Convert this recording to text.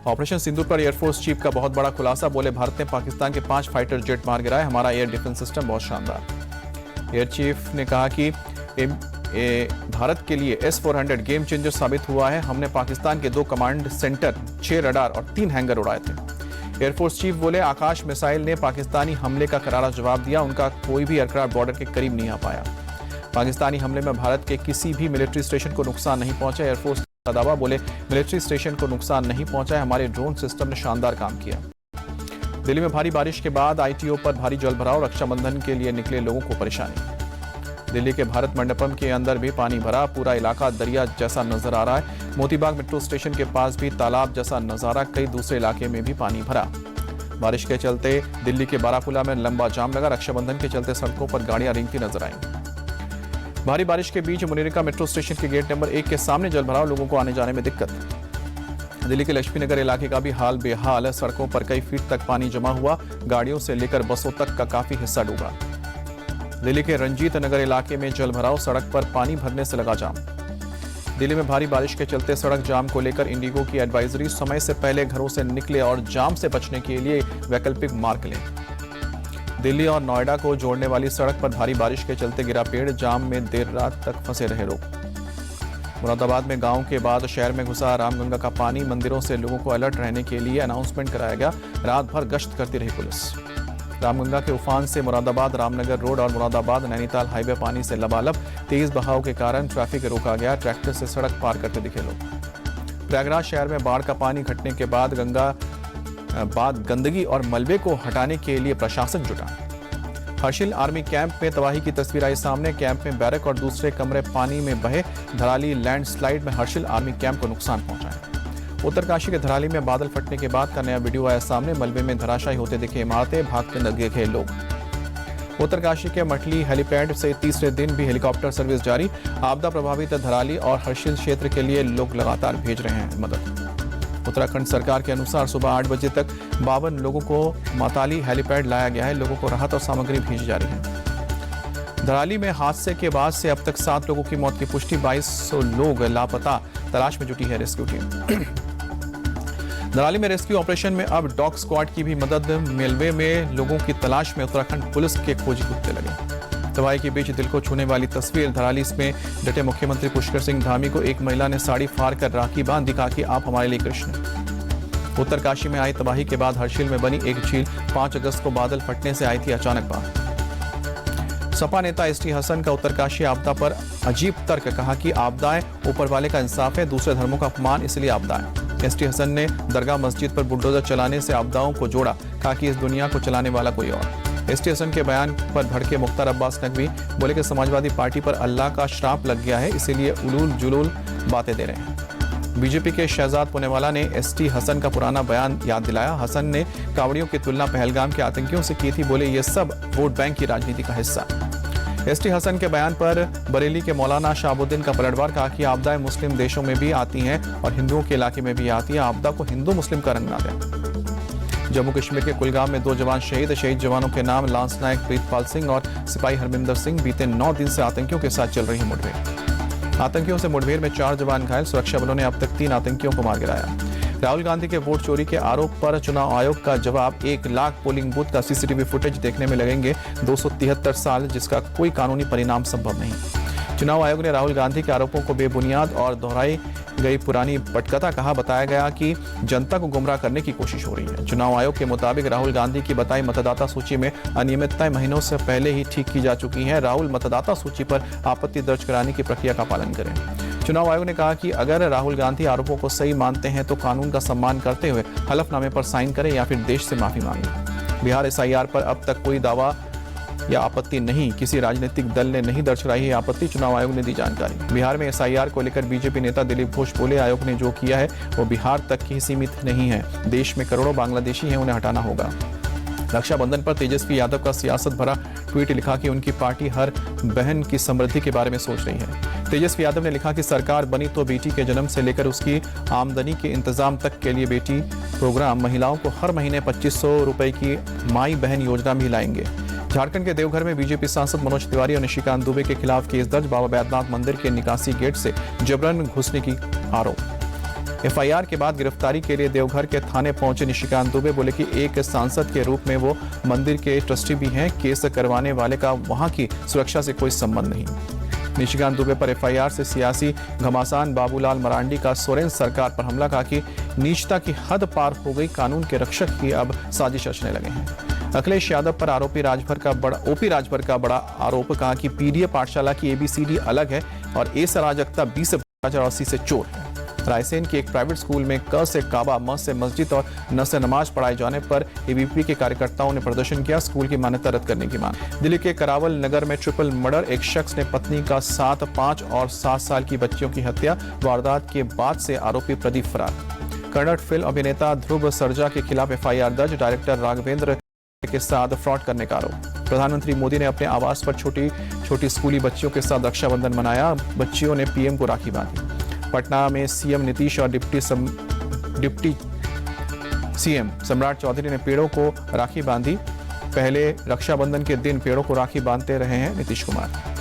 Operation सिंदूर पर air force chief का बहुत बड़ा खुलासा, बोले भारत ने पाकिस्तान के 5 फाइटर जेट मार गिराए, हमारा एयर डिफेंस सिस्टम बहुत शानदार। एयर चीफ ने कहा कि भारत के लिए S-400 गेम चेंजर साबित हुआ है। हमने पाकिस्तान के 2 कमांड सेंटर, 6 रडार और 3 हैंगर उड़ाए थे। एयरफोर्स चीफ बोले आकाश मिसाइल ने पाकिस्तानी हमले का करारा जवाब दिया, उनका कोई भी एयरक्राफ्ट बॉर्डर के करीब नहीं आ पाया। पाकिस्तानी हमले में भारत के किसी भी मिलिट्री स्टेशन को नुकसान नहीं पहुंचा। एयरफोर्स का दावा, बोले मिलिट्री स्टेशन को नुकसान नहीं पहुंचा है, हमारे ड्रोन सिस्टम ने शानदार काम किया। दिल्ली में भारी बारिश के बाद ITO पर भारी जलभराव, रक्षाबंधन के लिए निकले लोगों को परेशानी। दिल्ली के भारत मंडपम के अंदर भी पानी भरा, पूरा इलाका दरिया जैसा नजर आ रहा है। मोतीबाग मेट्रो स्टेशन के पास भी तालाब जैसा नजारा, कई दूसरे इलाके में भी पानी भरा। बारिश के चलते दिल्ली के बारापुला में लंबा जाम लगा, रक्षाबंधन के चलते सड़कों पर गाड़ियां रेंगती नजर आईं। भारी बारिश के बीच मुनीरिका मेट्रो स्टेशन के गेट नंबर 1 के सामने जलभराव, लोगों को आने जाने में दिक्कत। दिल्ली के लक्ष्मी नगर इलाके का भी हाल बेहाल, सड़कों पर कई फीट तक पानी जमा हुआ, गाड़ियों से लेकर बसों तक का काफी हिस्सा डूबा। दिल्ली के रंजीत नगर इलाके में जलभराव, सड़क पर पानी भरने से लगा जाम। दिल्ली में भारी बारिश के चलते सड़क जाम को लेकर इंडिगो की एडवाइजरी, समय से पहले घरों से निकले और जाम से बचने के लिए वैकल्पिक मार्ग लें। दिल्ली और नोएडा को जोड़ने वाली सड़क पर भारी बारिश के चलते गिरा पेड़, जाम में देर रात तक फंसे रहे लोग। मुरादाबाद में गांव के बाद शहर में घुसा रामगंगा का पानी, मंदिरों से लोगों को अलर्ट रहने के लिए अनाउंसमेंट कराया गया, रात भर गश्त करती रही पुलिस। रामगंगा के उफान से मुरादाबाद रामनगर रोड और मुरादाबाद नैनीताल हाईवे पानी से लबालब, तेज बहाव के कारण ट्रैफिक रोका गया, ट्रैक्टर से सड़क पार करते दिखे लोग। प्रयागराज शहर में बाढ़ का पानी घटने के बाद गंदगी और मलबे को हटाने के लिए प्रशासन जुटा। हर्षिल आर्मी कैंप में तबाही की तस्वीर आई सामने, कैंप में बैरक और दूसरे कमरे पानी में बहे, धराली लैंडस्लाइड में हर्षिल आर्मी कैंप को नुकसान पहुंचा है। उत्तरकाशी के धराली में बादल फटने के बाद का नया वीडियो आया सामने, मलबे में धराशायी होते दिखे इमारतें, भागते दिखे लोग। उत्तरकाशी के मठली हेलीपैड से तीसरे दिन भी हेलीकॉप्टर सर्विस जारी, आपदा प्रभावित धराली और हर्षिल क्षेत्र के लिए लोग लगातार भेज रहे हैं मदद। उत्तराखंड सरकार के अनुसार सुबह 8 बजे तक 52 लोगों को माताली हेलीपैड लाया गया है, लोगों को राहत और सामग्री भेजी जा रही है। धराली में हादसे के बाद से अब तक 7 लोगों की मौत की पुष्टि, 2200 लोग लापता, तलाश में जुटी है रेस्क्यू टीम। धराली में रेस्क्यू ऑपरेशन में अब डॉग स्क्वाड की भी मदद, मलबे में लोगों की तलाश में उत्तराखंड पुलिस के खोजी कुत्ते लगे। तबाही के बीच दिल को छूने वाली तस्वीर, धराली में डटे मुख्यमंत्री पुष्कर सिंह धामी को एक महिला ने साड़ी फाड़ कर राखी बांध, कहा कि आप हमारे लिए कृष्ण। उत्तरकाशी में आई तबाही के बाद हर्षिल में बनी एक झील, 5 अगस्त को बादल फटने से आई थी अचानक बाढ़। सपा नेता ST हसन का उत्तरकाशी आपदा पर अजीब तर्क, कहा कि आपदाएं ऊपर वाले का इंसाफ है, दूसरे धर्मों का अपमान, इसलिए आपदाएं। ST हसन ने दरगाह मस्जिद पर बुलडोजर चलाने से आपदाओं को जोड़ा, कहा कि इस दुनिया को चलाने वाला कोई और। ST हसन के बयान पर भड़के मुख्तार अब्बास नकवी, बोले कि समाजवादी पार्टी पर अल्लाह का श्राप लग गया है, इसीलिए उलूल जुलूल बातें दे रहे हैं। बीजेपी के शहजाद पुनेवाला ने ST हसन का पुराना बयान याद दिलाया। हसन ने कावड़ियों की तुलना पहलगाम के आतंकियों से की थी, बोले ये सब वोट बैंक की राजनीति का हिस्सा। ST हसन के बयान पर बरेली के मौलाना शाहबुद्दीन का पलटवार, कहा कि आपदाएं मुस्लिम देशों में भी आती हैं और हिंदुओं के इलाके में भी आती है, आपदा को हिंदू मुस्लिम का रंग ना दें। जम्मू कश्मीर के कुलगाम में 2 जवान शहीद जवानों के नाम लांस नायक प्रीतपाल सिंह और सिपाही हरमिंदर सिंह। बीते 9 दिन से आतंकियों के साथ चल रही मुठभेड़, आतंकियों से मुठभेड़ में 4 जवान घायल, सुरक्षा बलों ने अब तक 3 आतंकियों को मार गिराया। राहुल गांधी के वोट चोरी के आरोप पर चुनाव आयोग का जवाब, 1 लाख पोलिंग बूथ का CCTV फुटेज देखने में लगेंगे 273 साल, जिसका कोई कानूनी परिणाम संभव नहीं। चुनाव आयोग ने राहुल गांधी के आरोपों को बेबुनियाद और दोहराई गई पुरानी पटकथा कहा, बताया गया कि जनता को गुमराह करने की कोशिश हो रही है। चुनाव आयोग के मुताबिक राहुल गांधी की बताई मतदाता सूची में अनियमितताएं महीनों से पहले ही ठीक की जा चुकी हैं। राहुल मतदाता सूची पर आपत्ति दर्ज कराने की प्रक्रिया का पालन करें। चुनाव आयोग ने कहा कि अगर राहुल गांधी आरोपों को सही मानते हैं तो कानून का सम्मान करते हुए हलफनामे पर साइन करें या फिर देश से माफी मांगें। बिहार SIR पर अब तक कोई दावा या आपत्ति नहीं, किसी राजनीतिक दल ने नहीं दर्ज कराई है आपत्ति, चुनाव आयोग ने दी जानकारी। बिहार में SIR को लेकर बीजेपी नेता दिलीप घोष बोले, आयोग ने जो किया है वो बिहार तक ही सीमित नहीं है, देश में करोड़ों बांग्लादेशी हैं, उन्हें हटाना होगा। रक्षाबंधन पर तेजस्वी यादव का सियासत भरा ट्वीट, लिखा कि उनकी पार्टी हर बहन की समृद्धि के बारे में सोच रही है। तेजस्वी यादव ने लिखा कि सरकार बनी तो बेटी के जन्म से लेकर उसकी आमदनी के इंतजाम तक के लिए बेटी प्रोग्राम, महिलाओं को हर महीने 2500 रुपए की माई बहन योजना भी लाएंगे। झारखंड के देवघर में बीजेपी सांसद मनोज तिवारी और निशिकांत दुबे के खिलाफ केस दर्ज, बाबा बैद्यनाथ मंदिर के निकासी गेट से जबरन घुसने की आरोप। एफआईआर के बाद गिरफ्तारी के लिए देवघर के थाने पहुंचे निशिकांत दुबे बोले कि एक सांसद के रूप में वो मंदिर के ट्रस्टी भी हैं। केस करवाने वाले का वहां की सुरक्षा से कोई संबंध नहीं। निशिकांत दुबे पर एफआईआर से सियासी घमासान बाबूलाल मरांडी का सोरेन सरकार पर हमला, कहा कि नीचता की हद पार हो गई, कानून के रक्षक ही अब साजिश रचने लगे हैं। अखिलेश यादव पर ओपी राजभर का बड़ा आरोप, कहा कि पीडीए पाठशाला की एबीसीडी अलग है और ए से अराजकता, बी से भ्रष्टाचार और सी से चोर है। रायसेन के एक प्राइवेट स्कूल में क से काबा, म से मस्जिद और न से नमाज पढ़ाए जाने पर एबीवीपी के कार्यकर्ताओं ने प्रदर्शन किया। स्कूल की मान्यता रद्द करने की मांग। दिल्ली के करावल नगर में ट्रिपल मर्डर, एक शख्स ने पत्नी का 7, 5 और 7 साल की बच्चियों की हत्या। वारदात के बाद से आरोपी प्रदीप फरार। कन्नड़ फिल्म अभिनेता ध्रुव सर्जा के खिलाफ एफआईआर दर्ज, डायरेक्टर राघवेंद्र के साथ फ्रॉड करने का आरोप। प्रधानमंत्री मोदी ने अपने आवास पर छोटी स्कूली बच्चियों के साथ रक्षाबंधन मनाया। बच्चियों ने पीएम को राखी बांधी। पटना में सीएम नीतीश और डिप्टी सीएम सम्राट चौधरी ने पेड़ों को राखी बांधी। पहले रक्षाबंधन के दिन पेड़ों को राखी बांधते रहे हैं नीतीश कुमार।